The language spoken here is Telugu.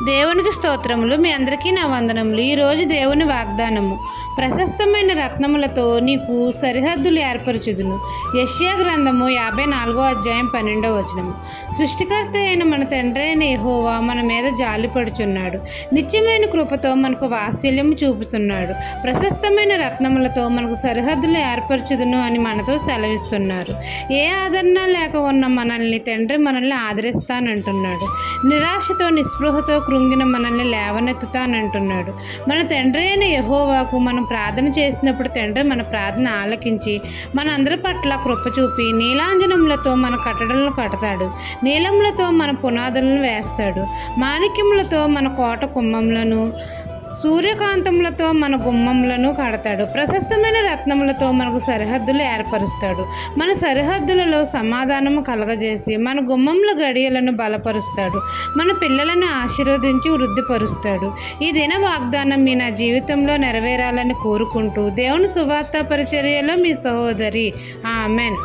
దేవునికి స్తోత్రములు. మీ అందరికీ నా వందనములు. ఈరోజు దేవుని వాగ్దానము, ప్రశస్తమైన రత్నములతో నీకు సరిహద్దులు ఏర్పరచుదును. యెషయా గ్రంథము 54వ అధ్యాయం 12వ వచనము. సృష్టికర్త అయిన మన తండ్రి అయిన యెహోవా మన మీద జాలిపడుచున్నాడు. నిత్యమైన కృపతో మనకు వాత్సల్యము చూపుతున్నాడు. ప్రశస్తమైన రత్నములతో మనకు సరిహద్దులు ఏర్పరచుదును అని మనతో సెలవిస్తున్నారు. ఏ ఆదరణ లేక ఉన్న మనల్ని ఆదరిస్తానంటున్నాడు. నిరాశతో నిస్పృహతో కృంగిన మనల్ని లేవనెత్తుతానంటున్నాడు. మన తండ్రి అయిన యెహోవాకు మనం ప్రార్థన చేసినప్పుడు తండ్రి మన ప్రార్థన ఆలకించి మనందరి పట్ల కృప చూపి నీలాంజనములతో మన కట్టడలను కడతాడు. నీలములతో మన పునాదులను వేస్తాడు. మాణిక్యములతో మన కోట కుమ్మములను, సూర్యకాంతములతో మన గుమ్మములను కడతాడు. ప్రశస్తమైన రత్నములతో మనకు సరిహద్దులు ఏర్పరుస్తాడు. మన సరిహద్దులలో సమాధానము కలగజేసి మన గుమ్మముల గడియలను బలపరుస్తాడు. మన పిల్లలను ఆశీర్వదించి వృద్ధిపరుస్తాడు. ఈ దిన వాగ్దానం మీ నా జీవితంలో నెరవేరాలని కోరుకుంటూ దేవుని సువార్త పరిచర్యలో మీ సహోదరి. ఆమెన్.